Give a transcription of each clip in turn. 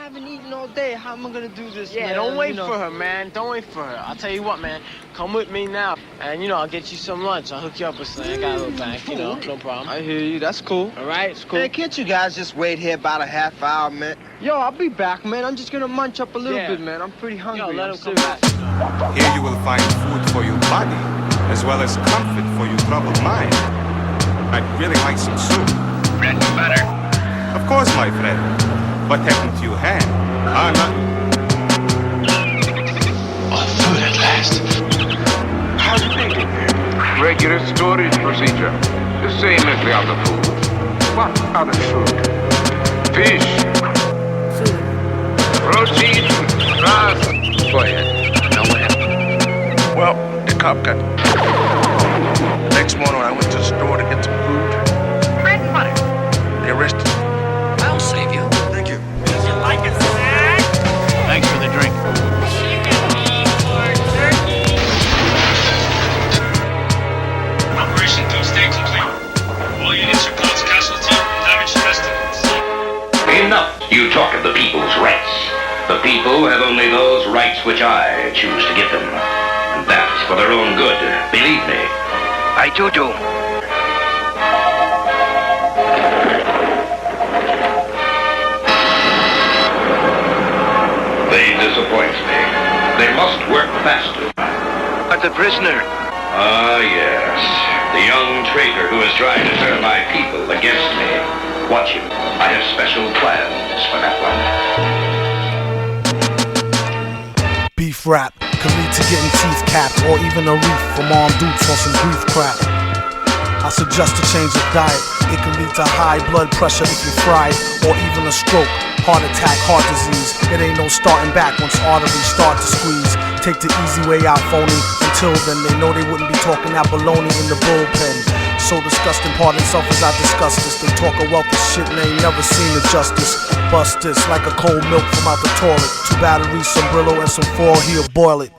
haven't eaten all day. How am I gonna do this, man? Yeah, don't wait for her, man. Don't wait for her. I'll tell you what, man. Come with me now. And, I'll get you some lunch. I'll hook you up with something. I got a little bag, no problem. I hear you. That's cool. All right, it's cool. Man, can't you guys just wait here about a half hour, man? Yo, I'll be back, man. I'm just gonna munch up a little bit, man. I'm pretty hungry. Yo, let him come back. Here you will find food for your body, as well as comfort for your troubled mind. I'd really like some soup. Bread and butter. Of course, my friend. What happened to your hand? Food at last. How'd you make it here? Regular storage procedure. The same as the other food. What other food? Fish. Food. Protein. Grass. Go ahead. Now what happened? Well, the cop got... Next morning I went to the store to get some food. Bread and butter. They arrested me. I'll save you. Thank you. Would you like a snack? Thanks for the drink. Operation Doomsday complete. All units are close casualty, damage tested. Enough. You talk of the people's rights. The people have only those rights which I choose to give them. And that's for their own good. Believe me. I do. They disappoint me. They must work faster. But the prisoner... Ah, yes. The young traitor who is trying to turn my people against me. Watch him. I have special plans for that one. Beef rap could lead to getting teeth capped, or even a reef from armed dudes on some grief crap. I suggest a change of diet. It can lead to high blood pressure if you fry it, or even a stroke, heart attack, heart disease. It ain't no starting back once arteries start to squeeze. Take the easy way out, phony. Until then, they know they wouldn't be talking that baloney in the bullpen. So disgusting, pardon self as I discuss this. They talk a wealth of shit and they ain't never seen the justice. Bust this like a cold milk from out the toilet. 2 batteries, some Brillo, and some foil, he'll boil it.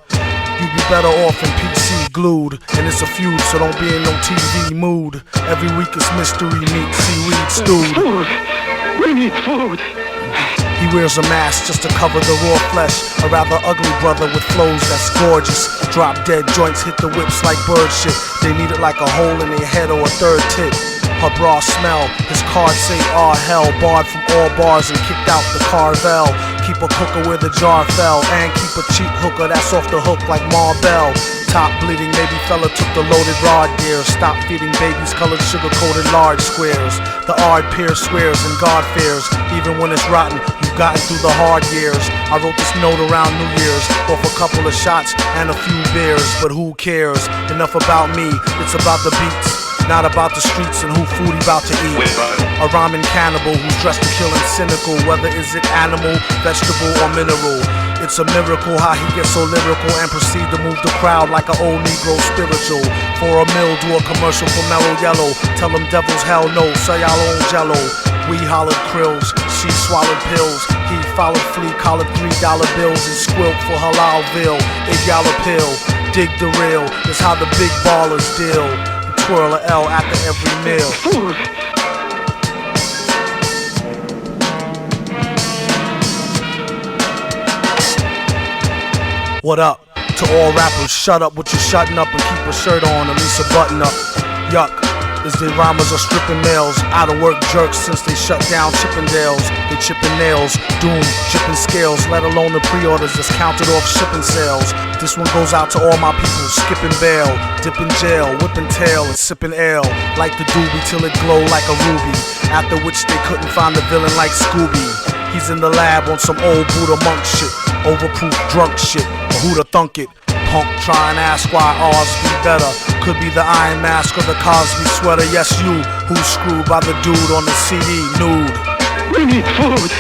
You'd be better off in PC glued. And it's a feud, so don't be in no TV mood. Every week it's mystery meat, seaweed stewed. Food! We need food! He wears a mask just to cover the raw flesh. A rather ugly brother with flows that's gorgeous. Drop dead joints hit the whips like bird shit. They need it like a hole in their head or a third tit. Her bra smell, his cards say hell. Barred from all bars and kicked out the Carvel. Keep a cooker where the jar fell. And keep a cheap hooker that's off the hook like Marbell. Top bleeding, maybe fella took the loaded rod gear. Stop feeding babies colored sugar-coated large squares. The ard peer swears and God fears. Even when it's rotten, you've gotten through the hard years. I wrote this note around New Year's, off a couple of shots and a few beers. But who cares? Enough about me, it's about the beats. Not about the streets and who food he about to eat. A rhyming cannibal who's dressed to kill and cynical. Whether is it animal, vegetable, or mineral. It's a miracle how he gets so lyrical and proceed to move the crowd like an old Negro spiritual. For a mill, do a commercial for Mellow Yellow. Tell them devils hell no, sell y'all own jello. We hollered krills, she swallowed pills. He followed flea, collared $3 bills and squilt for Halalville. If y'all a pill, dig the real. It's how the big ballers deal. Twirl a L after every meal. Food! What up? To all rappers, shut up with your shutting up and keep a shirt on, at least a button up. Yuck, as the rhymers are stripping males. Out of work jerks since they shut down Chippendales. They chipping nails, doom, chipping scales. Let alone the pre-orders that's counted off shipping sales. This one goes out to all my people skipping bail, dipping jail, whipping tail and sipping ale. Like the doobie till it glow like a ruby. After which they couldn't find the villain like Scooby. He's in the lab on some old Buddha monk shit. Overproof drunk shit, or who'da thunk it? Punk try and ask why ours be better. Could be the Iron Mask or the Cosby sweater. Yes, you, who's screwed by the dude on the CD, nude. We need food!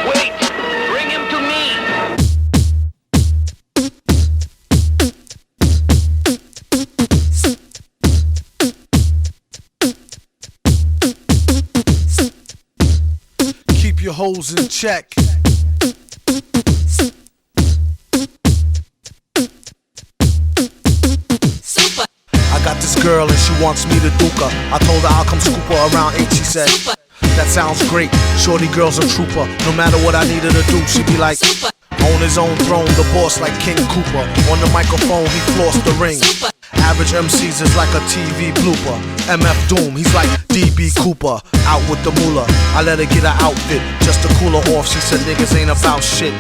Wait! Bring him to me! Keep your hoes in check. Super. I got this girl and she wants me to duke her. I told her I'll come scoop her around 8, she said. That sounds great, shorty girl's a trooper. No matter what I needed to do, she'd be like, on his own throne, the boss like King Cooper. On the microphone, he flossed the ring. Average MCs is like a TV blooper. MF Doom, he's like DB Cooper. Out with the moolah, I let her get her outfit just to cool her off. She said niggas ain't about shit.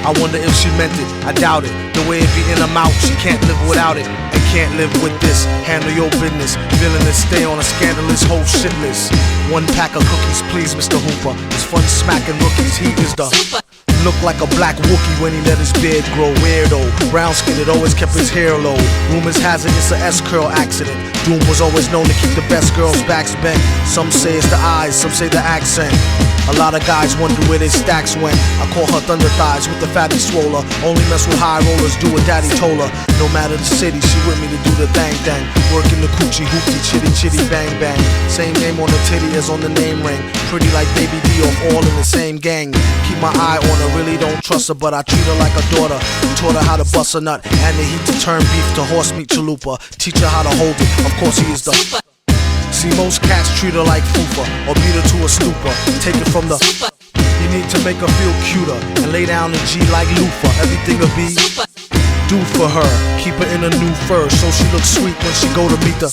I wonder if she meant it, I doubt it. The way it be in her mouth, she can't live without it. And can't live with this, handle your business. Villainous, stay on a scandalous whole shit list. One pack of cookies, please, Mr. Hooper. It's fun smacking rookies, he is the look like a black Wookie when he let his beard grow. Weirdo, brown skinned, it always kept his hair low. Rumors has it it's a S-curl accident. Doom was always known to keep the best girls' backs bent. Some say it's the eyes, some say the accent. A lot of guys wonder where their stacks went. I call her thunder thighs with the fatty swoller. Only mess with high rollers, do what daddy told her. No matter the city, she with me to do the thang thang. Working the coochie hoopty chitty chitty bang bang. Same name on the titty as on the name ring. Pretty like Baby D off all in the same gang. Keep my eye on her, really don't trust her, but I treat her like a daughter. Taught her how to bust a nut and the heat to turn beef to horse meat chalupa. Teach her how to hold it, of course he is the see, most cats treat her like fufa or beat her to a stupor. Take it from the you need to make her feel cuter and lay down the G like loofah. Everything will be do for her. Keep her in a new fur so she looks sweet when she go to meet the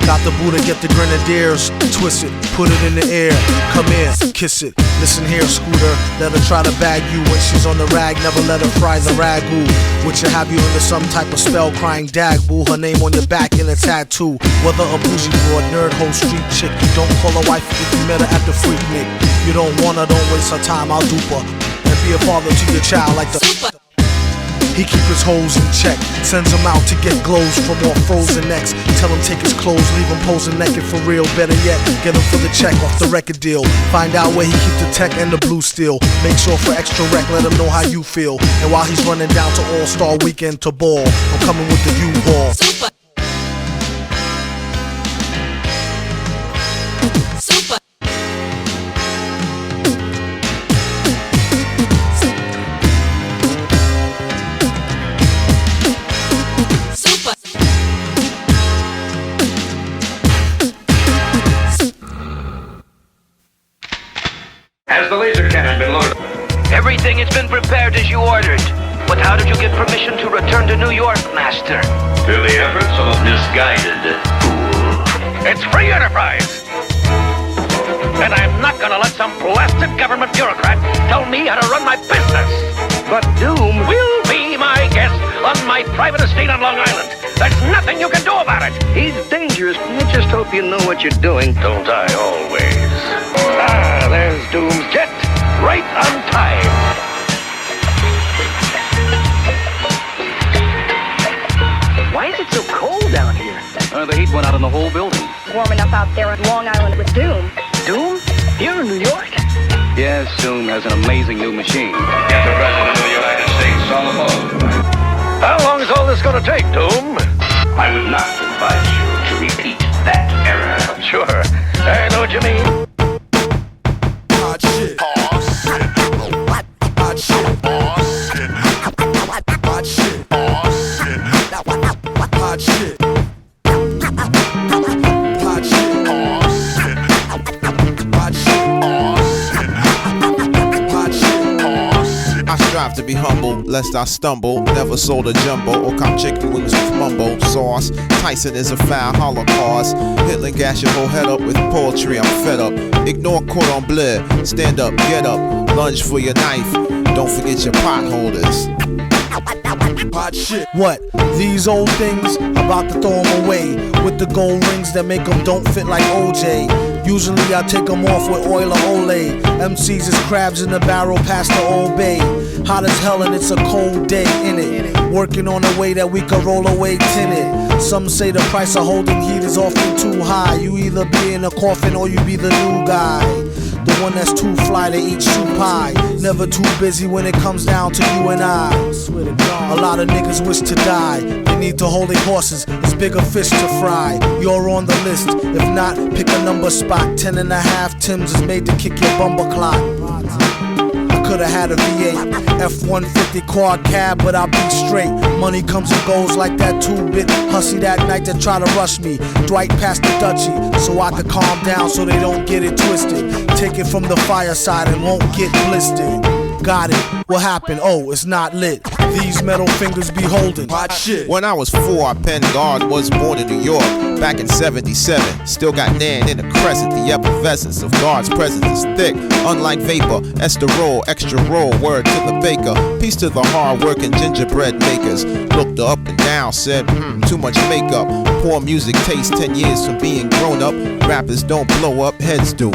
got the Buddha, get the grenadiers, twist it, put it in the air, come here, kiss it. Listen here, Scooter, let her try to bag you when she's on the rag, never let her fry the ragu. Which will have you into some type of spell crying dag boo. Her name on your back in a tattoo. Whether a bougie broad, nerd, hoe, street chick, don't call her wife if you met her at the freak nick. You don't want her, don't waste her time, I'll dupe her. And be a father to your child like the he keep his hoes in check, sends them out to get glows from all frozen necks. Tell him take his clothes, leave him posing naked for real. Better yet, get him for the check off the record deal. Find out where he keep the tech and the blue steel. Make sure for extra rec, let him know how you feel. And while he's running down to All-Star Weekend to ball, I'm coming with the U-Haul. Has the laser cannon been loaded? Everything has been prepared as you ordered. But how did you get permission to return to New York, Master? Through the efforts of a misguided fool. It's free enterprise! And I'm not gonna let some blasted government bureaucrat tell me how to run my business! But Doom will be my guest on my private estate on Long Island. There's nothing you can do about it! He's dangerous. I just hope you know what you're doing. Don't I always? Ah, there's Doom's jet. Right on time. Why is it so cold down here? The heat went out in the whole building. Warm enough out there on Long Island with Doom. Doom? Here in New York? Yes, Doom has an amazing new machine. Get the President of the United States on the phone. How long is all this gonna take, Doom? I would not advise you to repeat that error. Sure. I know what you mean. Hot shit. Hot shit. Hot shit. Hot shit. Hot shit. Hot shit. I strive to be humble, lest I stumble. Never sold a jumbo or cop chicken wings with mumbo sauce. Tyson is a foul holocaust. Hitler gas your whole head up with poetry, I'm fed up. Ignore cordon bleu, stand up, get up. Lunge for your knife, don't forget your potholders. Hot shit. What? These old things? About to throw them away with the gold rings that make them don't fit like OJ. Usually I take them off with oil or Olay. MCs is crabs in the barrel past the Old Bay. Hot as hell and it's a cold day in it. Working on a way that we can roll away tinted. Some say the price of holding heat is often too high. You either be in a coffin or you be the new guy. The one that's too fly to eat shoe pie. Never too busy when it comes down to you and I. A lot of niggas wish to die. They need to hold their horses, it's bigger fish to fry. You're on the list, if not, pick a number spot. 10 and a half Tims is made to kick your bumper clock. I Could've had a V8, F-150 quad cab, but I'll be straight. Money comes and goes like that 2-bit hussy that night that try to rush me. Dwight passed the Dutchie, so I could calm down so they don't get it twisted. Take it from the fireside and won't get blistered. Got it, what happened? Oh, it's not lit. These metal fingers be holding hot shit. When I was 4, I penned God was born in New York back in 77. Still got Nan in the crescent. The effervescence of God's presence is thick. Unlike vapor, esterol, extra roll, word to the baker. Peace to the hard-working gingerbread makers. Looked her up and down, said, too much makeup. Poor music taste, 10 years from being grown up. Rappers don't blow up, heads do.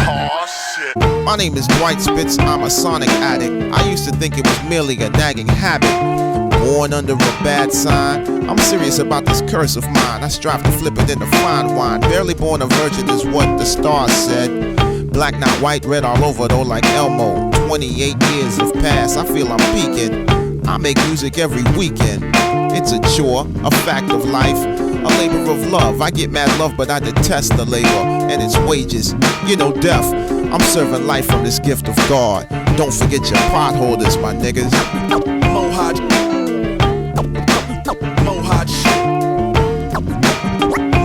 My name is Dwight Spitz, I'm a sonic addict. I used to think it was merely a nagging habit. Born under a bad sign, I'm serious about this curse of mine. I strive to flip it into fine wine. Barely born a virgin is what the stars said. Black not white, red all over though like Elmo. 28 years have passed, I feel I'm peaking. I make music every weekend. It's a chore, a fact of life, a labor of love. I get mad love but I detest the labor and its wages. You know death, I'm serving life from this gift of God. Don't forget your potholders, my niggas. Mohawk shit.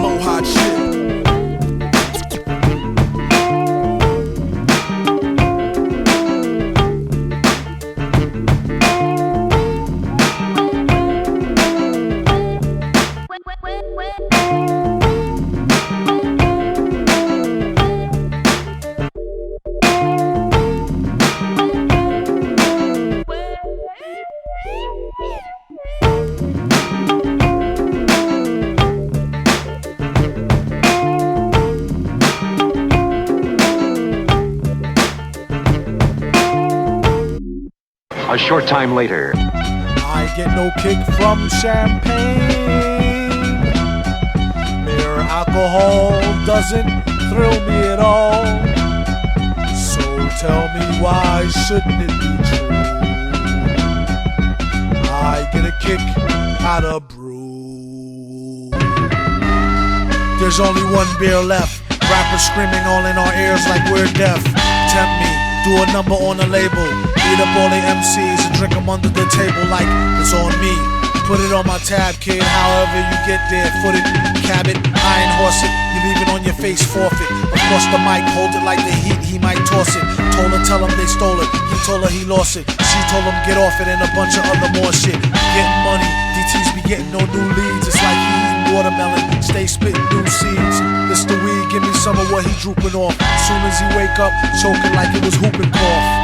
Mohawk shit. A short time later. I get no kick from champagne. Mere alcohol doesn't thrill me at all. So tell me why shouldn't it be true? I get a kick out of brew. There's only one beer left. Rappers screaming all in our ears like we're deaf. Tempt me, do a number on a label. Eat up all the MCs and drink them under the table like it's on me. Put it on my tab, kid, however you get there. Foot it, cab it, iron horse it. You leave it on your face, forfeit. Across the mic, hold it like the heat, he might toss it. Told her, tell him they stole it. He told her he lost it. She told him get off it and a bunch of other more shit. Getting money, DTs be getting no new leads. It's like he eating watermelon, stay spitting new seeds. This the weed, give me some of what he drooping off. As soon as he wake up, choking like it was whooping cough.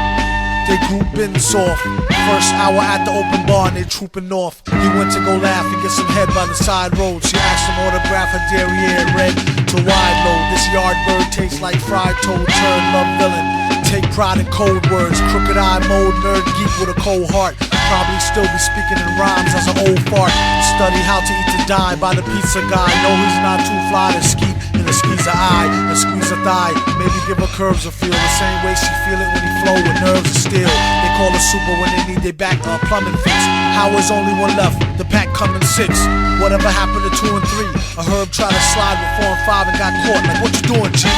They groupin' soft. First hour at the open bar and they trooping off. He went to go laugh and get some head by the side road. She asked him autograph her derriere red to wide load. This yard bird tastes like fried toad, turd, love villain. Take pride in code words, crooked eye mode, nerd geek with a cold heart. Probably still be speaking in rhymes as an old fart. Study how to eat to die by the pizza guy. No, he's not too fly to skeet in the squeeze a eye and squeeze a thigh. Maybe give her curves a feel the same way she feel it when he flow with nerves of steel. They call her super when they need their back plumbing fix. How is only one left? The pack coming 6. Whatever happened to 2 and 3? A herb tried to slide with 4 and 5 and got caught. Like what you doing, G?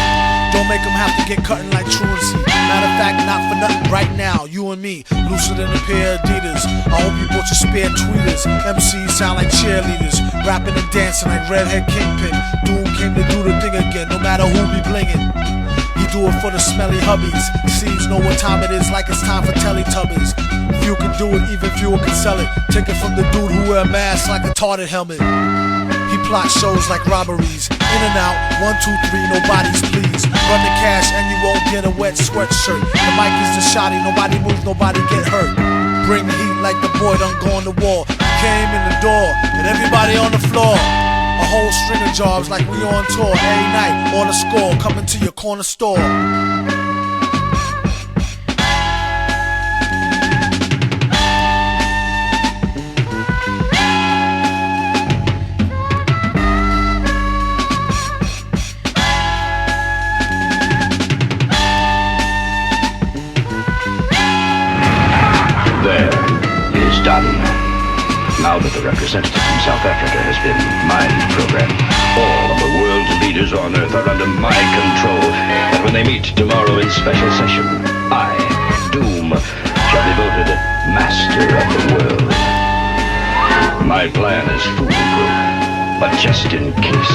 Don't make them have to get cutting like truancy. Matter of fact, not for nothing right now. You and me, looser than a pair of Adidas. I hope you bought your spare tweeters. MCs sound like cheerleaders, rapping and dancing like Redhead Kingpin. Doom came to do the thing again, no matter who be blingin'. He do it for the smelly hubbies. Seeds know what time it is, like it's time for Teletubbies. Few can do it, even fewer can sell it. Take it from the dude who wear a mask like a tarted helmet. He plots shows like robberies. In and out, 1, 2, 3, nobody's pleased. Run the cash and you won't get a wet sweatshirt. The mic is the shotty, nobody moves, nobody get hurt. Bring the heat like the boy done go on the wall. He came in the door and everybody on the floor. A whole string of jobs like we on tour. Every night on a score, coming to your corner store. Now that the representative from South Africa has been my program, all of the world's leaders on Earth are under my control. And when they meet tomorrow in special session, I, Doom, devoted master of the world. My plan is foolproof, but just in case.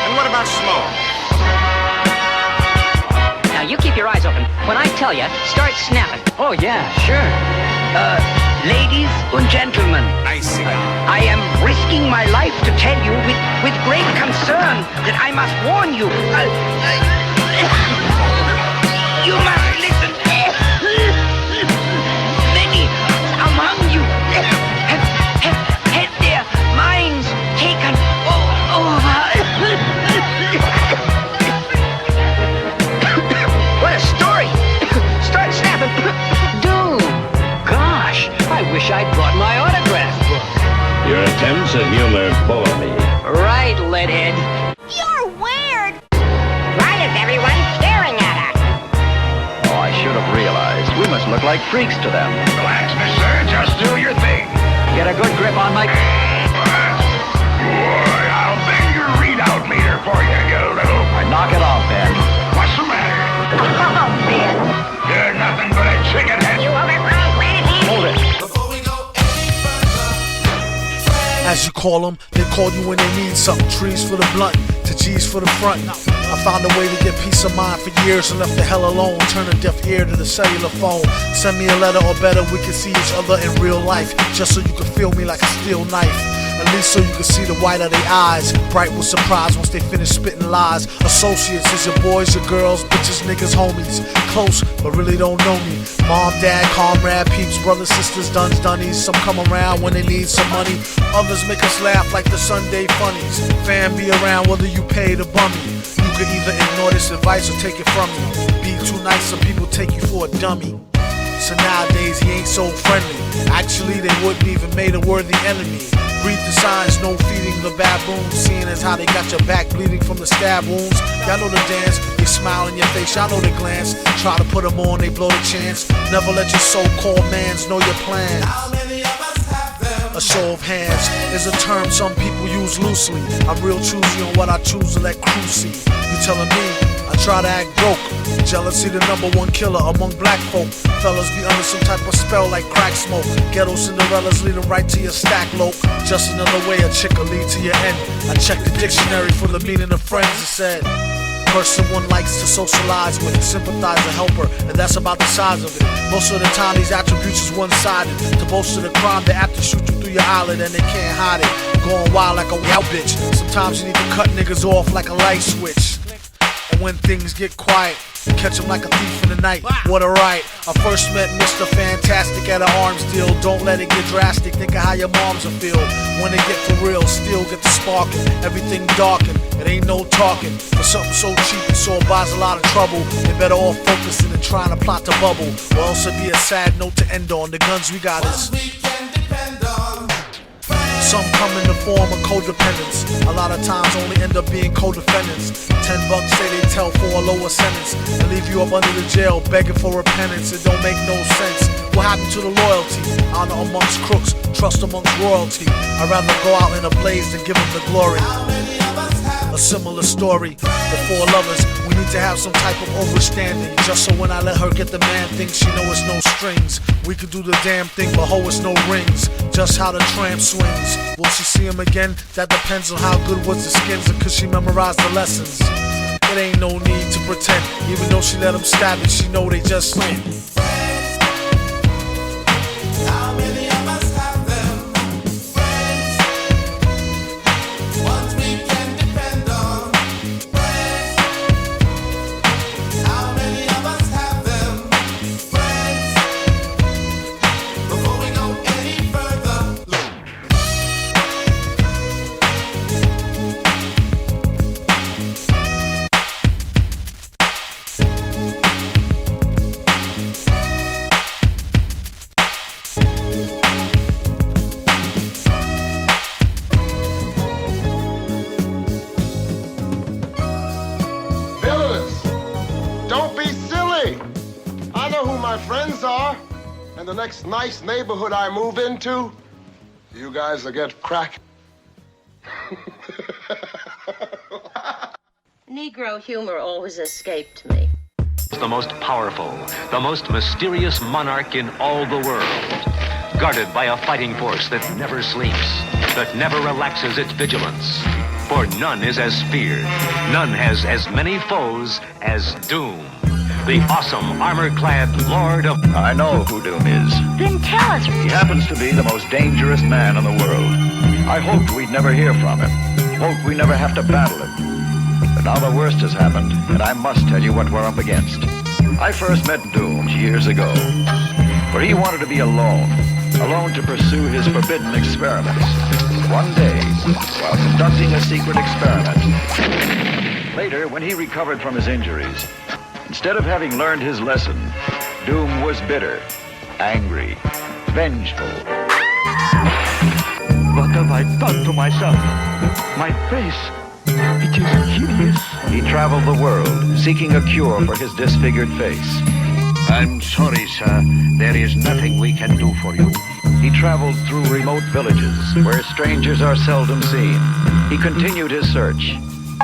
And what about small? Now you keep your eyes open. When I tell you, start snapping. Oh yeah, sure. Ladies and gentlemen, I am risking my life to tell you with great concern that I must warn you. You must listen. Many among you have had their minds taken over. What a story! Start snapping. Dude, gosh, I wish I'd brought my autograph book. Your attempts at humor bore me. Right, Leadhead. You're weird. Why is everyone staring at us? Oh, I should have realized. We must look like freaks to them. Relax, mister. Just do your thing. Get a good grip on my... Boy, I'll bang your readout meter for you, you little... Knock it off, Ben. What's the matter? Oh, Ben. You're nothing but a chicken head. You overgrown granny. Hold it. As you call them, they call you when they need something. Trees for the blunt, to G's for the front. I found a way to get peace of mind for years and left the hell alone. Turn a deaf ear to the cellular phone. Send me a letter or better, we can see each other in real life. Just so you can feel me like a steel knife. At least so you can see the white of their eyes. Bright with surprise once they finish spitting lies. Associates is your boys, your girls, bitches, niggas, homies. Close, but really don't know me. Mom, dad, comrade, peeps, brothers, sisters, duns, dunnies. Some come around when they need some money. Others make us laugh like the Sunday funnies. Fan be around whether you pay the bummy. You could either ignore this advice or take it from me. Be too nice, some people take you for a dummy. So nowadays he ain't so friendly. Actually they wouldn't even made a worthy enemy. Read the signs, no feeding the baboons. Seeing as how they got your back bleeding from the stab wounds. Y'all know the dance, they smile in your face, y'all know the glance. Try to put them on, they blow the chance. Never let your so-called mans know your plans. How many of us have them? A show of hands is a term some people use loosely. I'm real choosy on what I choose to let crew see. You telling me I try to act broke. Jealousy the #1 killer among black folk. Fellas be under some type of spell like crack smoke. Ghetto Cinderellas leading right to your stack lope. Just another way a chick will lead to your end. I checked the dictionary for the meaning of friends. It said person one likes to socialize with, sympathize or help her, and that's about the size of it. Most of the time these attributes is one-sided. To boast of the crime they apt to shoot you through your eyelid and they can't hide it. Going wild like a wild bitch. Sometimes you need to cut niggas off like a light switch. And when things get quiet, catch him like a thief in the night. What a right. I first met Mr. Fantastic at an arms deal. Don't let it get drastic. Think of how your moms will feel when they get for real. Still get the sparking. Everything darkened. It ain't no talking. For something so cheap and so buys a lot of trouble. They better off focusing and trying to plot the bubble. Or else it'd be a sad note to end on. The guns we got is some come in the form of codependence. A lot of times only end up being co-defendants. $10 say they tell for a lower sentence and leave you up under the jail begging for repentance. It don't make no sense. What happened to the loyalty? Honor amongst crooks, trust amongst royalty. I'd rather go out in a blaze than give them the glory. A similar story. The four lovers, we need to have some type of understanding. Just so when I let her get the man thing, she know it's no strings. We could do the damn thing, but ho, it's no rings. Just how the tramp swings. Will she see him again? That depends on how good was the skins and could she memorize the lessons. It ain't no need to pretend. Even though she let him stab it, she know they just win. How many of us have them? Friends. Ones we can depend on. Friends. How many of us have them? Friends. Before we go any further, Don't be silly. I know who my friends are. And the next nice neighborhood I move into, you guys will get crack. Negro humor always escaped me. the most powerful, the most mysterious monarch in all the world. Guarded by a fighting force that never sleeps, that never relaxes its vigilance. For none is as feared, none has as many foes as Doom. The awesome, armor-clad Lord of... I know who Doom is. Then tell us. He happens to be the most dangerous man in the world. I hoped we'd never hear from him. Hoped we never have to battle him. But now the worst has happened, and I must tell you what we're up against. I first met Doom years ago, where he wanted to be alone to pursue his forbidden experiments. One day, while conducting a secret experiment, later, when he recovered from his injuries, instead of having learned his lesson, Doom was bitter, angry, vengeful. What have I done to myself? My face, it is hideous. He traveled the world, seeking a cure for his disfigured face. I'm sorry, sir. There is nothing we can do for you. He traveled through remote villages where strangers are seldom seen. He continued his search,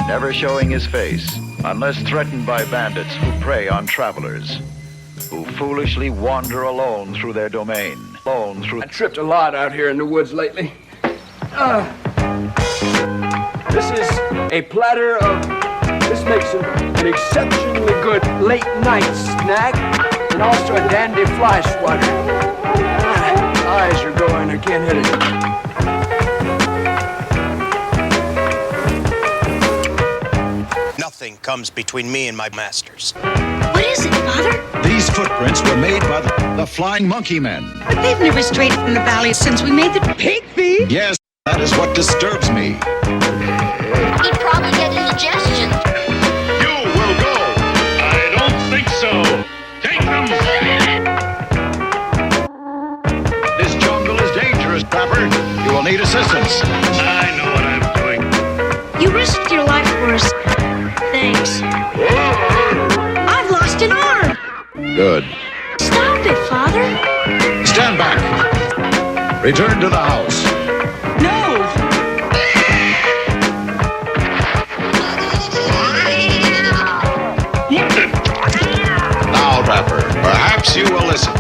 never showing his face, unless threatened by bandits who prey on travelers, who foolishly wander alone through their domain. I tripped a lot out here in the woods lately. This is a platter of... This makes an exceptionally good late-night snack, and also a dandy fly swatter. Eyes are going, I can't hit it. Nothing comes between me and my masters. What is it, Father? These footprints were made by the Flying Monkey Men. But they've never strayed from the valley since we made the pig feed. Yes, that is what disturbs me. He'd probably get indigestion. You will go. I don't think so. Take them. This jungle is dangerous, Rapper. You will need assistance. I know what I'm doing. You risked your life for us. Thanks. I've lost an arm. Good. Stop it, Father. Stand back. Return to the house. No. Now, Rapper, perhaps you will listen.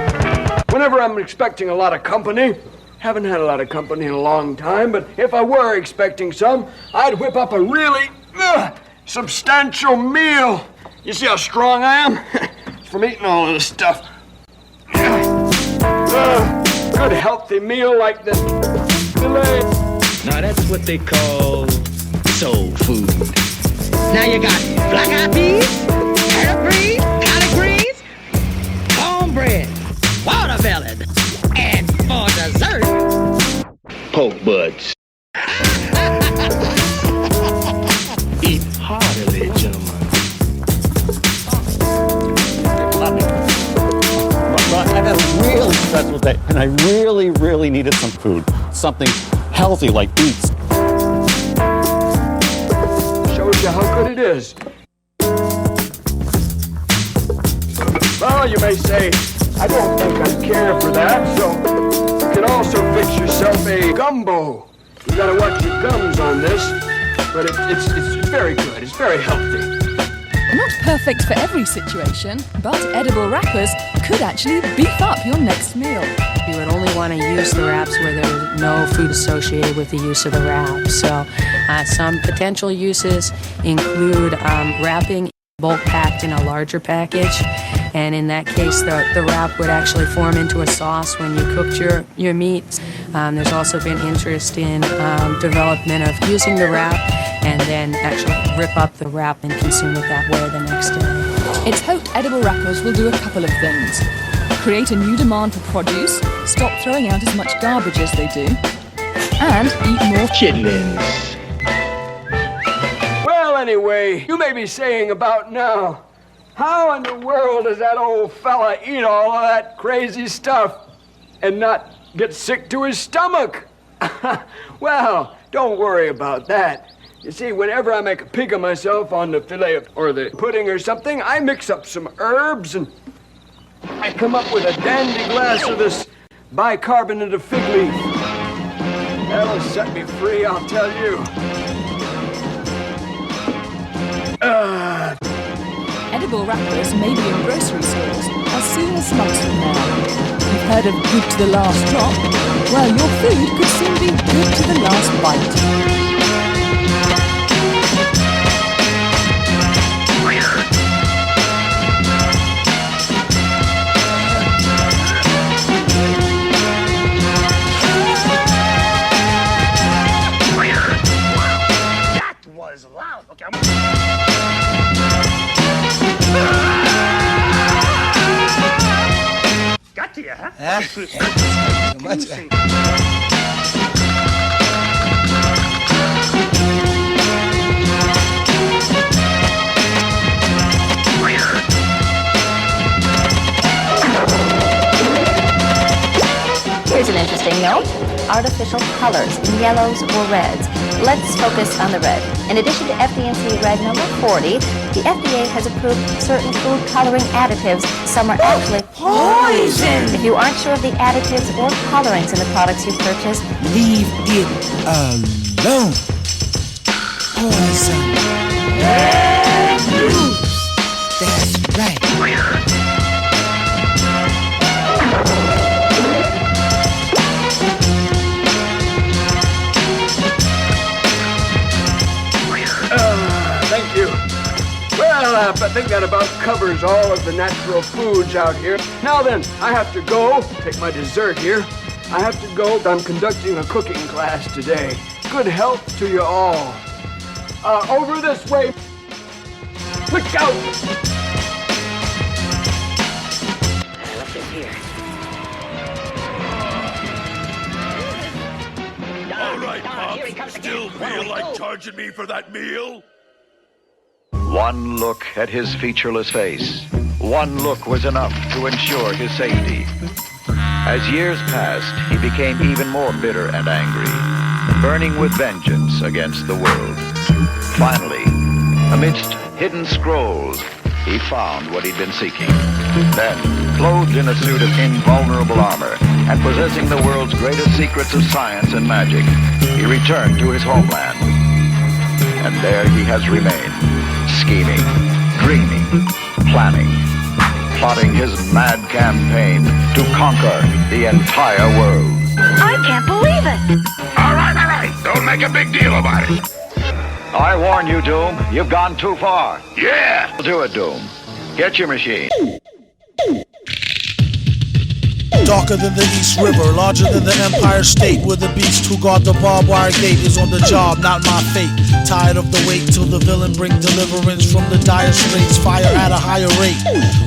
Whenever I'm expecting a lot of company, haven't had a lot of company in a long time, but if I were expecting some, I'd whip up a really substantial meal. You see how strong I am? It's from eating all of this stuff. Good healthy meal like this fillet. Now that's what they call soul food. Now you got black-eyed peas, carrot greens, collard greens, cornbread, watermelon, and for dessert, Poke buds. eat heartily, gentlemen. I've had a really stressful day, and I really needed some food. Something healthy like beets. Shows you how good it is. Well, you may say, I don't think I care for that, so you can also fix yourself a gumbo. You gotta watch your gums on this, but it's very good. It's very healthy. Not perfect for every situation, but edible wrappers could actually beef up your next meal. You would only want to use the wraps where there was no food associated with the use of the wrap. So some potential uses include wrapping bulk packed in a larger package. And in that case, the wrap would actually form into a sauce when you cooked your meats. There's also been interest in development of using the wrap and then actually rip up the wrap and consume it that way the next day. It's hoped edible wrappers will do a couple of things. Create a new demand for produce, stop throwing out as much garbage as they do, and eat more chitlins. Well, anyway, you may be saying about now, how in the world does that old fella eat all of that crazy stuff and not get sick to his stomach? Well, don't worry about that. You see, whenever I make a pig of myself on the fillet or the pudding or something, I mix up some herbs and I come up with a dandy glass of this bicarbonate of fig leaf. That'll set me free, I'll tell you. Edible wrappers may be in grocery stores as soon as months from now. You've heard of good to the last drop? Well, your food could soon be good to the last bite. Got to you, huh? Here's an interesting note. Artificial colors in yellows or reds. Let's focus on the red. In addition to FD&C Red number 40, the FDA has approved certain food coloring additives. Some are actually poison! If you aren't sure of the additives or colorings in the products you purchase, leave it alone. Poison. That's right. Thank you. Well, I think that about covers all of the natural foods out here. Now then, I have to go. Take my dessert here. I have to go. I'm conducting a cooking class today. Good health to you all. Over this way. Look out! What's in here? All right, Pop. Still feel like charging me for that meal? One look at his featureless face. One look was enough to ensure his safety. As years passed, he became even more bitter and angry, burning with vengeance against the world. Finally, amidst hidden scrolls, he found what he'd been seeking. Then, clothed in a suit of invulnerable armor and possessing the world's greatest secrets of science and magic, he returned to his homeland. And there he has remained, scheming, dreaming, planning, plotting his mad campaign to conquer the entire world. I can't believe it! All right. Don't make a big deal about it. I warn you, Doom. You've gone too far. Yeah! Do it, Doom. Get your machine. Darker than the East River, larger than the Empire State, where the beast who guard the barbed wire gate is on the job, not my fate. Tired of the wait till the villain bring deliverance from the dire straits, fire at a higher rate.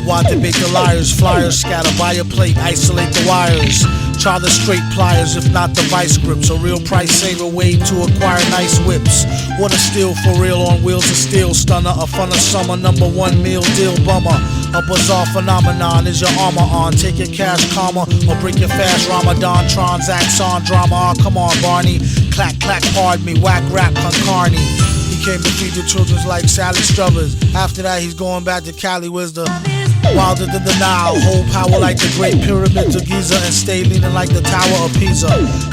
Why debate the liars, flyers scatter by a plate, isolate the wires. Try the straight pliers, if not the vice grips. A real price saver way to acquire nice whips. What a steal for real on wheels of steel. Stunner, a fun of summer, #1 meal deal bummer. A bizarre phenomenon, is your armor on? Take your cash karma or break your fast Ramadan. Transacts on drama, come on Barney. Clack, clack, pardon me, whack rap, Kon Karne. He came to feed the children's like Sally Struthers. After that he's going back to Cali, where's the wilder than the Nile. Hold power like the great pyramids of Giza and stay leaning like the Tower of Pisa.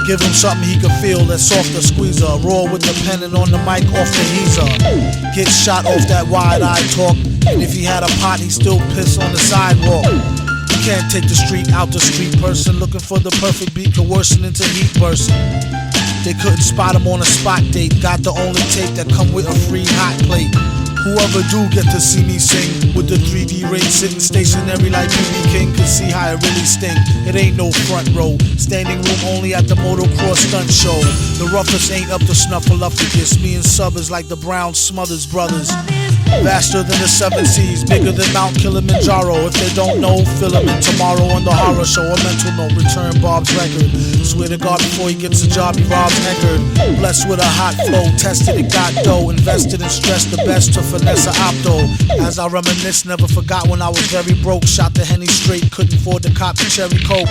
Give him something he can feel that's softer squeezer. Roar with the pen and on the mic off the heezer. Get shot off that wide-eyed talk. And if he had a pot, he'd still piss on the sidewalk. You can't take the street out the street person. Looking for the perfect beat could worsen into heat bursting. They couldn't spot him on a spot date. Got the only tape that come with a free hot plate. Whoever do get to see me sing with the 3D rate sitting stationary like BB King could see how it really stink. It ain't no front row, standing room only at the motocross stunt show. The roughest ain't up to snuffleupagus. Me and Sub is like the Brown Smothers brothers. Vaster than the 7 seas, bigger than Mount Kilimanjaro. If they don't know, fill them in tomorrow on the horror show. A mental note, return Bob's record. Swear to God before he gets a job, he robs Eckerd. Blessed with a hot flow, tested it, got dough. Invested and stressed the best to finesse a opto. As I reminisce, never forgot when I was very broke. Shot the Henny straight, couldn't afford to cop the cherry coke.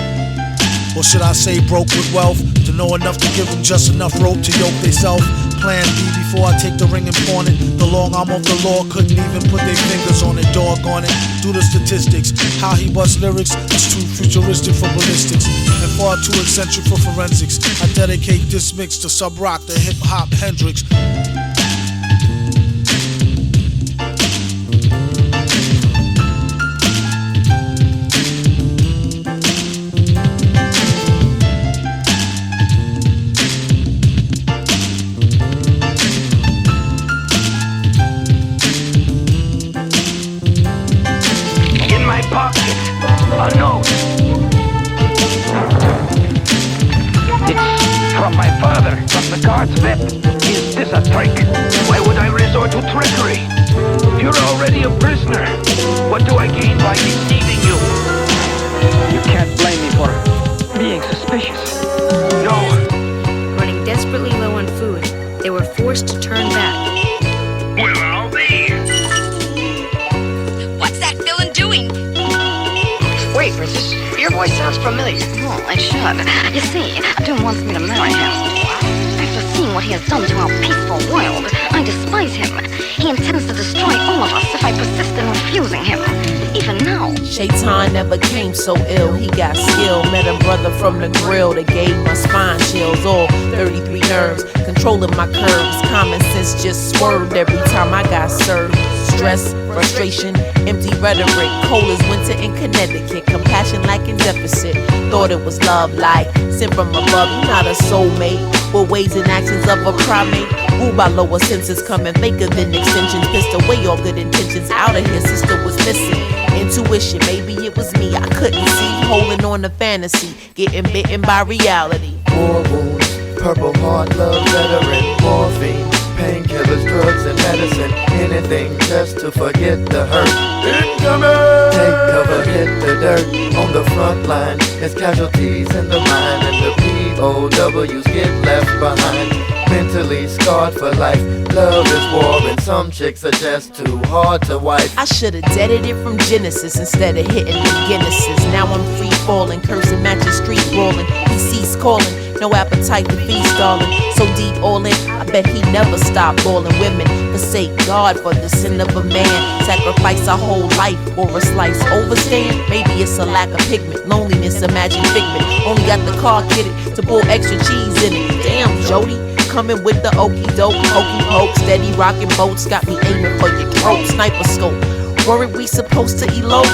Or should I say broke with wealth? To know enough to give them just enough rope to yoke they self. Plan B before I take the ring and pawn it. The long arm of the law couldn't even put their fingers on it. Doggone it, do the statistics. How he busts lyrics is too futuristic for ballistics and far too eccentric for forensics. I dedicate this mix to Sub Rock, the hip hop Hendrix. the cards fit? Is this a trick? Why would I resort to trickery? You're already a prisoner. What do I gain by deceiving you? You can't blame me for being suspicious. No. Running desperately low on food, they were forced to turn back. Where are they? What's that villain doing? Wait, Princess, your voice sounds familiar. Oh, it should. You see, Doom wants me to marry him. After seeing what he has done to our peaceful world, I despise him. He intends to destroy all of us if I persist in refusing him. Even now. Shaitan never came so ill. He got skill. Met a brother from the grill that gave my spine chills. All 33 nerves, controlling my curves. Common sense just swerved every time I got served. Stress, frustration, empty rhetoric. Cold as winter in Connecticut. Compassion lacking deficit. Thought it was love like sent from above. You're not a soulmate. With ways and actions of a primate. Ruled by lower senses, coming faker than extensions. Pissed away all good intentions. Out of here, sister was missing. Intuition, maybe it was me. I couldn't see. Holding on to fantasy. Getting bitten by reality. War wounds, purple heart, love, veteran, morphine, painkillers, drugs, and medicine. Anything just to forget the hurt. Incoming! Take cover, hit the dirt. On the front line, it's casualties in the mind, and the POWs get left behind. Mentally scarred for life. Love is war, and some chicks are just too hard to wife. I should've deaded it from Genesis instead of hitting the Guinnesses. Now I'm free falling, cursing matches, street brawling. He ceased calling, no appetite to feast, darling. So deep all in, I bet he never stopped balling. Women forsake God for the sin of a man. Sacrifice a whole life for a slice. Overstand? Maybe it's a lack of pigment. Loneliness, imagine figment. Only got the car kitted to pull extra cheese in it. Damn, Jody. Coming with the okey doke, hokey poke, steady rocking boats, got me aiming for your throat. Sniper scope, weren't we supposed to elope?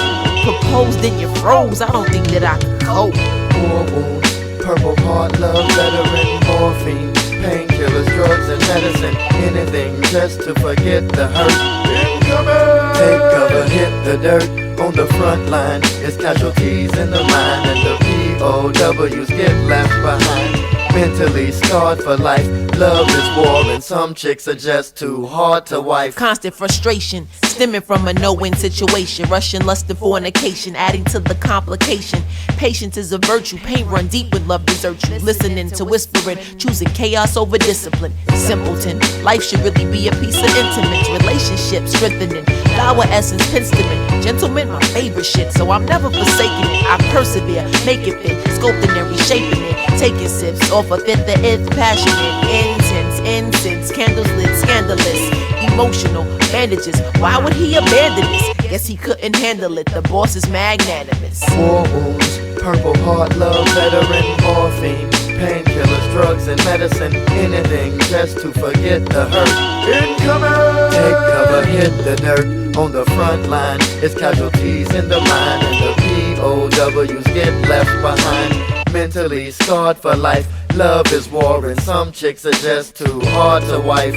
Proposed and you froze, I don't think that I could cope. War wounds, purple heart, love, veteran, morphine, painkillers, drugs, and medicine. Anything just to forget the hurt. Incoming! Take cover, hit the dirt. On the front line, it's casualties in the mind, and the POWs get left behind. Mentally scarred for life. Love is war, and some chicks are just too hard to wife. Constant frustration, stemming from a no-win situation. Russian lust and fornication, adding to the complication. Patience is a virtue, pain run deep when love deserts you. Listening to whispering, choosing chaos over discipline. Simpleton, life should really be a piece of intimate. Relationships strengthening, flower essence, penstement. Gentlemen, my favorite shit, so I'm never forsaking it. I persevere, make it fit, sculpting and reshaping it. Taking sips off a fifth of it's passionate. Intense, incense, candles lit, scandalous. Emotional, bandages, why would he abandon this? Guess he couldn't handle it, the boss is magnanimous. War wounds, purple heart, love, veteran, morphine, painkillers, drugs, and medicine. Anything just to forget the hurt. Incoming! Take cover, hit the dirt. On the front line, it's casualties in the mind, and the POWs get left behind. Mentally scarred for life. Love is war, and some chicks are just too hard to wife.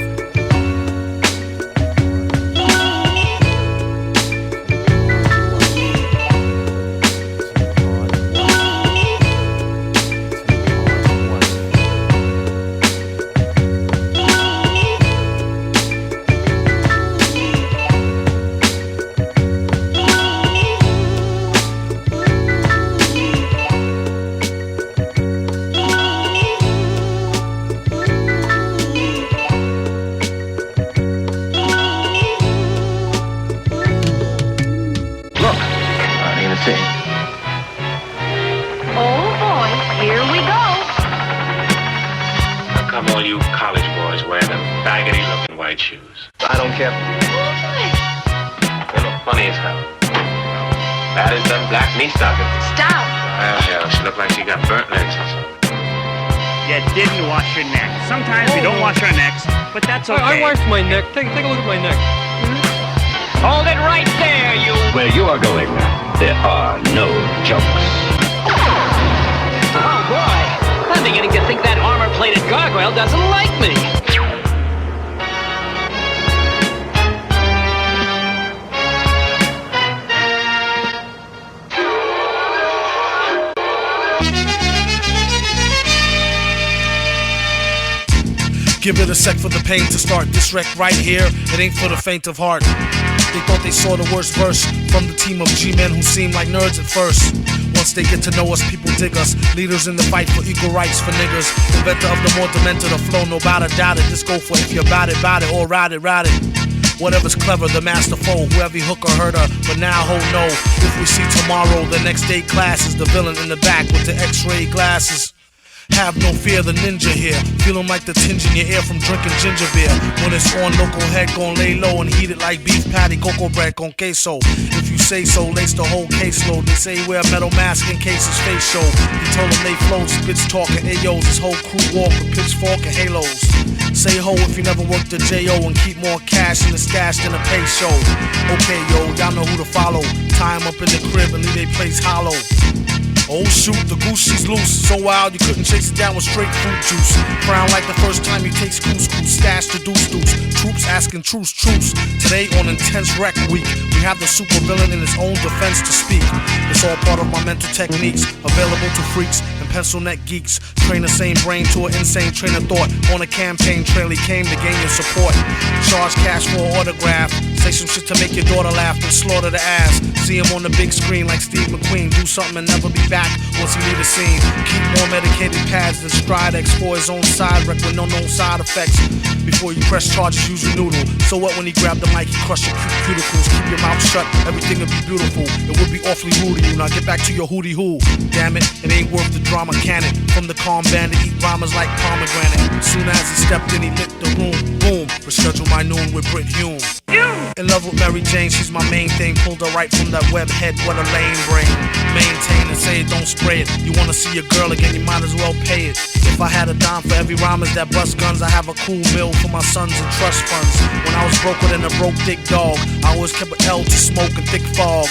I don't care. They look funny as hell. Bad as them black knee stockings. Stop! Well, hell, she looked like she got burnt legs or something. You didn't wash your neck. Sometimes we don't wash our necks, but that's okay. I washed my neck. Take a look at my neck. Hold it right there, you... Where you are going, there are no jokes. Oh, boy. I'm beginning to think that armor-plated gargoyle doesn't like me. Give it a sec for the pain to start. This wreck right here, it ain't for the faint of heart. They thought they saw the worst verse from the team of G-men who seemed like nerds at first. Once they get to know us, people dig us. Leaders in the fight for equal rights for niggas. Inventor of the more demented, the flow, no doubt it. Just go for it if you're about it, or ride it. Whatever's clever, the master foe, whoever hook or hurt her. But now, ho, no. If we see tomorrow, the next day class is the villain in the back with the x-ray glasses. Have no fear, the ninja here. Feeling like the tinge in your ear from drinking ginger beer. When it's on, local head gon' lay low and heat it like beef patty, cocoa bread, Kon Queso. If you say so, lace the whole caseload. They say wear a metal mask in case his face show. He told them they float, spits talking Ayos. His whole crew walk with pitchfork and halos. Say ho if you never worked the J.O. and keep more cash in the stash than a pay show. Okay, yo, y'all know who to follow. Tie him up in the crib and leave they place hollow. Oh shoot, the goose she's loose. So wild you couldn't chase it down with straight fruit juice. Frown like the first time you taste couscous. Stash the deuce. Troops asking truce. Today on Intense Rec Week, we have the super villain in his own defense to speak. It's all part of my mental techniques, available to freaks and pencil neck geeks. Train the same brain to an insane train of thought. On a campaign trail he came to gain your support. Charge cash for an autograph. Say some shit to make your daughter laugh and slaughter the ass. See him on the big screen like Steve McQueen. Do something and never be back once he leave the scene. Keep more medicated pads than Stridex for his own side wreck with no known side effects. Before you press charges, use your noodle. So what when he grabbed the mic, he crushed your cuticles. Keep your mouth shut, everything will be beautiful. It would be awfully rude to you. Now get back to your hootie hoo. Damn it ain't worth the drama, can it? From the calm bandit, eat rhymes like pomegranate. Soon as he stepped in, he lit the room. Boom, reschedule my noon with Brit Hume. In love with Mary Jane, she's my main thing. Pulled her right from that web head, what a lame brain. Maintain and say it, don't spray it. You wanna see your girl again, you might as well pay it. If I had a dime for every rhymers that bust guns, I have a cool bill for my sons and trust funds. When I was broker than a broke dick dog, I always kept an L to smoke and thick fog.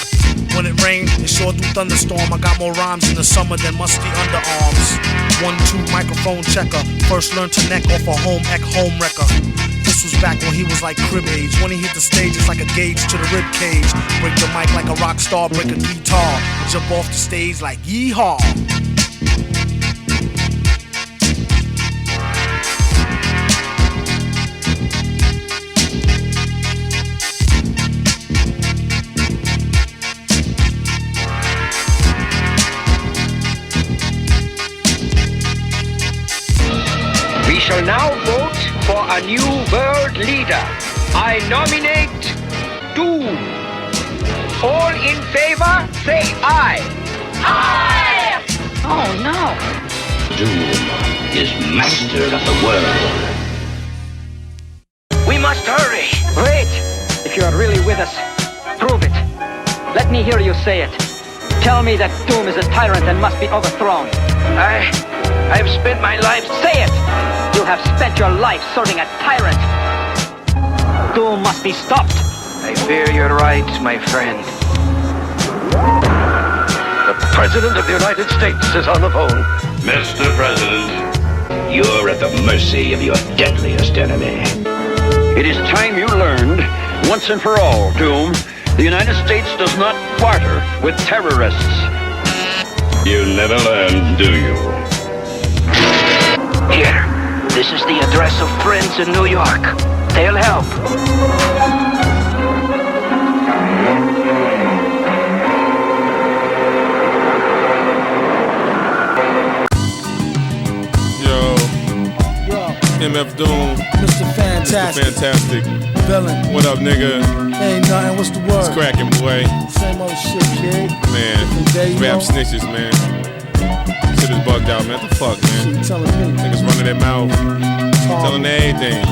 When it rained, it sure do thunderstorm. I got more rhymes in the summer than musty underarms. 1-2 microphone checker. First learned to neck off a home ec home wrecker. This was back when he was like crib age. When he hit the stage, it's like a gauge to the rib cage. Break the mic like a rock star, break a guitar, and jump off the stage like yeehaw. We shall now vote for a new world leader. I nominate Doom. All in favor, say aye. Aye! Oh no. Doom is master of the world. We must hurry. Wait. If you are really with us, prove it. Let me hear you say it. Tell me that Doom is a tyrant and must be overthrown. I've spent my life. Say it! You have spent your life serving a tyrant. Doom must be stopped. I fear you're right, my friend. The President of the United States is on the phone. Mr. President, you're at the mercy of your deadliest enemy. It is time you learned, once and for all, Doom, the United States does not barter with terrorists. You never learned, do you? Here, this is the address of Frenz in New York. They'll help. MF Doom, Mr. Fantastic, Villain. What up, nigga? Ain't nothing, what's the word? It's cracking, boy. Same old shit, kid. Man, day, Rap Snitches, man. Shit is bugged out, man. What the fuck, man? Shit telling me. Niggas running their mouth. Telling everything.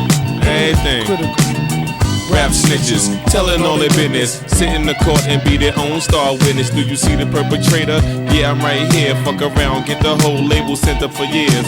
Everything. Critical. Rap snitches, telling all their business. Sit in the court and be their own star witness. Do you see the perpetrator? Yeah, I'm right here. Fuck around, get the whole label sent up for years.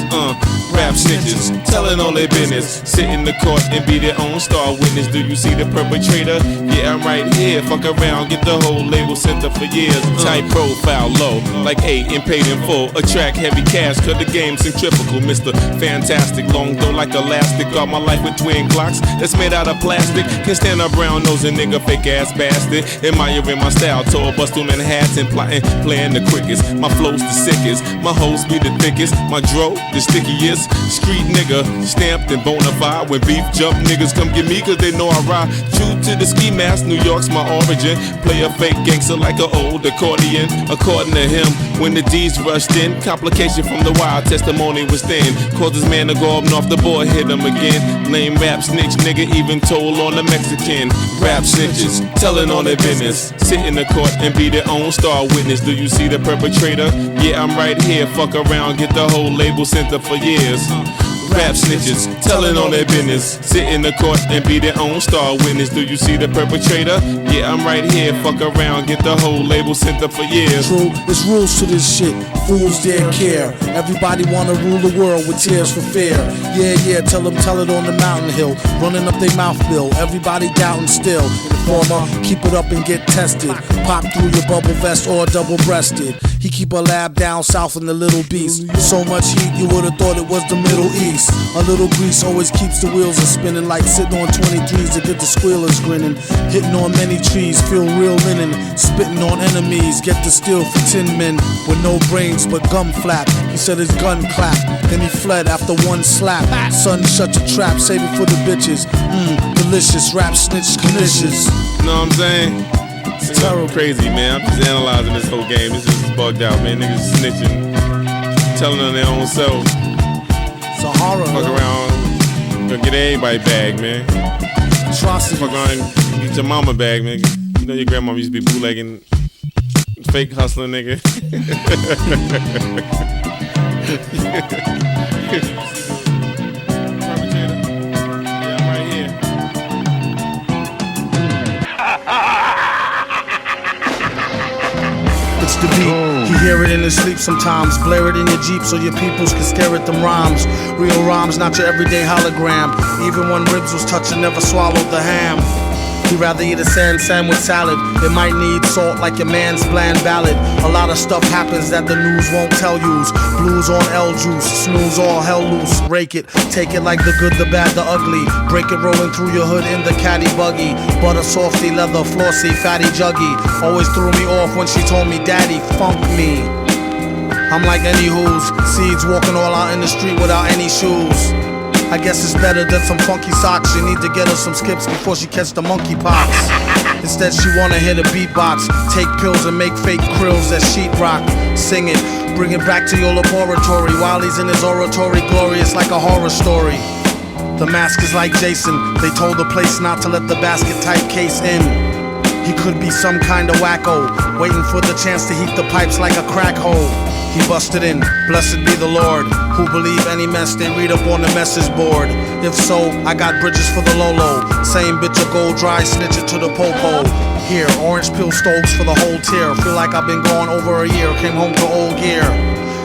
Rap snitches, telling all their business. Sit in the court and be their own star witness. Do you see the perpetrator? Yeah, I'm right here. Fuck around, get the whole label sent up for years. Tight profile, low, like 8 and paid in full. Attract heavy cash, cause the game's centrifugal. Mr. Fantastic, long though like elastic. Got my life with twin Glocks that's made out of plastic. Can't stand a brown nosing nigga, fake ass bastard. Admiring my style, tall bust through Manhattan, plotting, playing the quickest. My flow's the sickest, my hoes be the thickest, my dro the stickiest. Street nigga, stamped and bona fide. When beef jump, niggas come get me cause they know I ride. True to the ski mask, New York's my origin. Play a fake gangster like an old accordion. According to him, when the D's rushed in, complication from the wild testimony was thin. Caused his man to go up and off the board, hit him again. Lame rap snitch nigga, even told on the Mexican. Rap snitches, telling on their business. Sit in the court and be their own star witness. Do you see the perpetrator? Yeah, I'm right here. Fuck around, get the whole label sent up for years. Rap snitches, telling on their business. Sit in the court and be their own star witness. Do you see the perpetrator? Yeah, I'm right here. Fuck around, get the whole label sent up for years. True, there's rules to this shit. Fools dare care. Everybody wanna rule the world with tears for fear. Yeah, tell it on the mountain hill. Running up their mouth bill. Everybody doubting still. Informer, keep it up and get tested. Pop through your bubble vest or double-breasted. He keep a lab down south in the Little Beast. So much heat you would've thought it was the Middle East. A little grease always keeps the wheels a spinning, like sitting on 23s to get the squealers grinning. Hitting on many trees, feel real linen. Spitting on enemies, get the steel for 10 men with no brains but gum flap. He said his gun clapped, then he fled after one slap. Son, shut your trap, save it for the bitches. Delicious, rap snitch, Knishes. Know what I'm saying? It's terrible, crazy, man. I'm just analyzing this whole game. It's just bugged out, man. Niggas snitching, telling on their own self. It's a horror. Fuck around, gonna get everybody bag, man. Atrocity. Fuck around, get your mama bag, man. You know your grandmama used to be bootlegging, fake hustling, nigga. It's the beat. He hear it in his sleep sometimes. Blare it in your Jeep so your peoples can stare at them rhymes. Real rhymes, not your everyday hologram. Even when ribs was touching, never swallowed the ham. He'd rather eat a sandwich salad. It might need salt like your man's bland ballad. A lot of stuff happens that the news won't tell yous. Blues on L juice, snooze all hell loose. Rake it, take it like the good, the bad, the ugly. Break it rolling through your hood in the caddy buggy. Butter softy, leather flossy, fatty juggy. Always threw me off when she told me daddy funk me. I'm like any who's seeds walking all out in the street without any shoes. I guess it's better than some funky socks. You need to get her some skips before she catch the monkeypox. Instead she wanna hit a beatbox, take pills and make fake krills that sheetrock. Sing it, bring it back to your laboratory. While he's in his oratory, glorious like a horror story. The mask is like Jason. They told the place not to let the basket type case in. He could be some kind of wacko, waiting for the chance to heat the pipes like a crack hole. He busted in, blessed be the Lord, who believe any mess they read up on the message board. If so, I got bridges for the Lolo. Same bitch will go dry, snitch it to the popo. Here, orange peel stoves for the whole tier. Feel like I've been gone over a year, came home to old gear.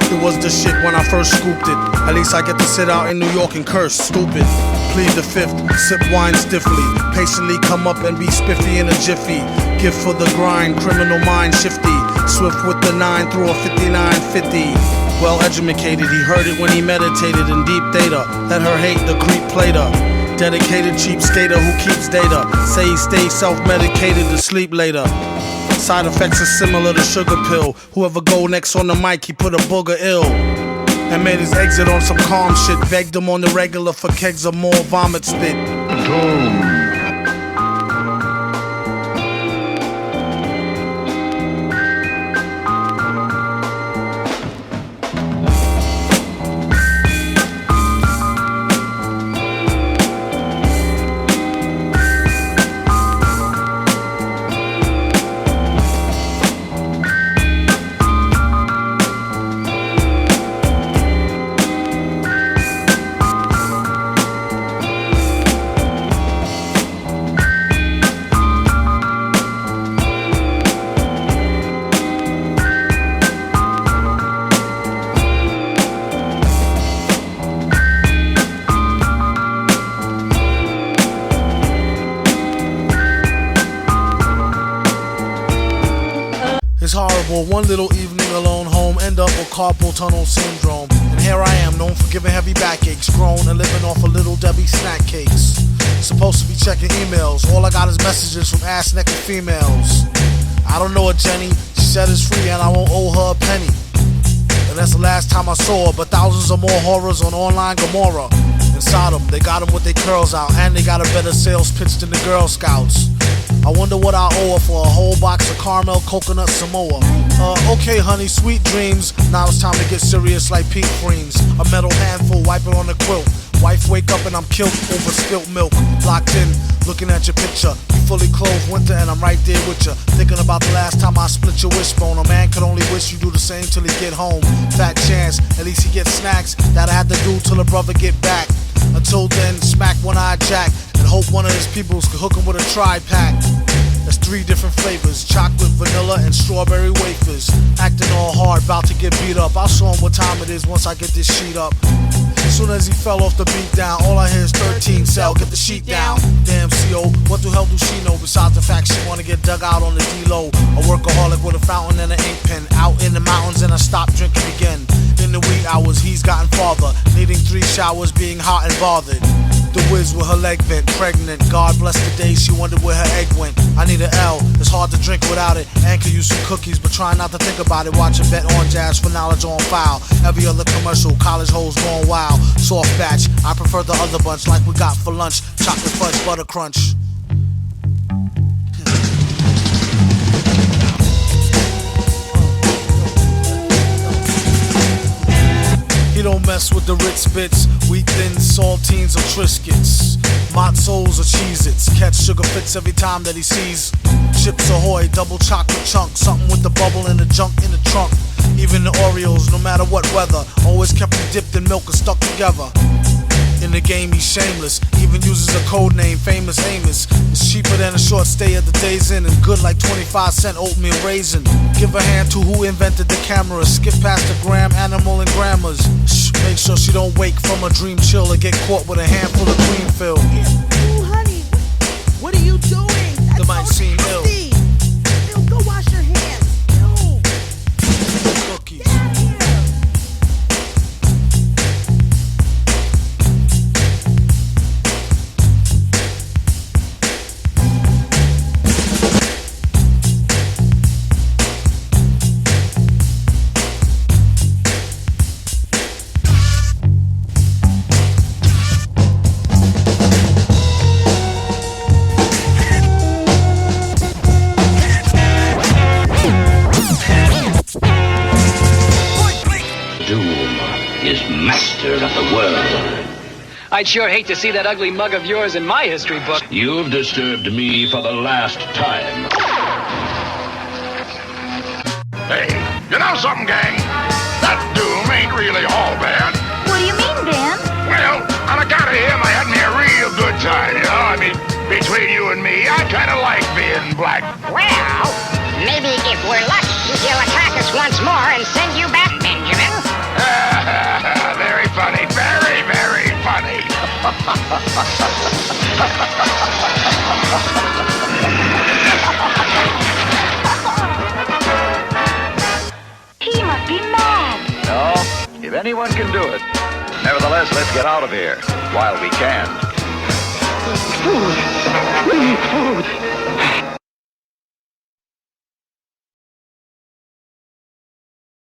It was the shit when I first scooped it. At least I get to sit out in New York and curse, stupid. Plead the fifth, sip wine stiffly. Patiently come up and be spiffy in a jiffy. Gift for the grind, criminal mind shifty. Swift with the 9 through a 5950. Well educated, he heard it when he meditated in deep theta. Let her hate the creep plater. Dedicated cheap skater who keeps data. Say he stays self-medicated to sleep later. Side effects are similar to sugar pill. Whoever go next on the mic, he put a booger ill. And made his exit on some calm shit. Begged him on the regular for kegs of more vomit spit. It's horrible, one little evening alone home, end up with carpal tunnel syndrome. And here I am, known for giving heavy backaches, grown and living off a Little Debbie snack cakes. Some Supposed to be checking emails. All I got is messages from ass-naked females. I don't know her, Jenny. She said it's free and I won't owe her a penny. And that's the last time I saw her, but thousands of more horrors on online Gomorrah. Inside them, they got them with their curls out, and they got a better sales pitch than the Girl Scouts. I wonder what I owe her for a whole box of caramel coconut Samoa. Okay, honey, sweet dreams. Now it's time to get serious like pink creams. A metal handful, wipe it on the quilt. Wife wake up and I'm killed over spilt milk. Locked in, looking at your picture. You fully clothed winter and I'm right there with you. Thinking about the last time I split your wishbone. A man could only wish you do the same till he get home. Fat chance, at least he get snacks that I had to do till a brother get back. Until then, smack one-eyed jack and hope one of his peoples could hook him with a tri-pack. That's 3 different flavors, chocolate, vanilla, and strawberry wafers. Acting all hard, about to get beat up. I'll show him what time it is once I get this sheet up. As soon as he fell off the beat down, all I hear is 13 cell, get the sheet down. Damn CO, what the hell do she know besides the fact she wanna get dug out on the D-Low? A workaholic with a fountain and an ink pen, out in the mountains and I stop drinking again. In the wee hours, he's gotten farther, needing 3 showers, being hot and bothered. The whiz with her leg bent, pregnant. God bless the day she wondered where her egg went. I need an L, it's hard to drink without it. And could use some cookies, but try not to think about it. Watch a bet on jazz for knowledge on file. Every other commercial, college hoes going wild. Soft batch, I prefer the other bunch like we got for lunch. Chocolate fudge, butter crunch. He don't mess with the Ritz bits, wheat thins, saltines, or Triscuits. Matzos or Cheez-Its, catch sugar fits every time that he sees. Chips Ahoy, double chocolate chunk, something with the bubble and the junk in the trunk. Even the Oreos, no matter what weather, always kept them dipped in milk and stuck together. In the game he's shameless, even uses a code name, Famous Amos. It's cheaper than a short stay at the Days Inn and good like 25-cent oatmeal raisin. Give a hand to who invented the camera, skip past the gram, animal, and grammars. Shh, make sure she don't wake from a dream chill or get caught with a handful of cream fill. Ooh, honey, what are you doing? That's That might seem ill. Ew, go wash your hands. Ew. Cookies. Get out of here. Of the world. I'd sure hate to see that ugly mug of yours in my history book. You've disturbed me for the last time. Hey, you know something, gang? That Doom ain't really all bad. What do you mean, Dan? Well, on account of him, I had me a real good time, you know? I mean, between you and me, I kind of like being black. Well, maybe if we're lucky, he'll attack us once more and send you back, Benjamin. Very funny, very, very funny. He must be mad. No, if anyone can do it. Nevertheless, let's get out of here while we can. Food. We need food.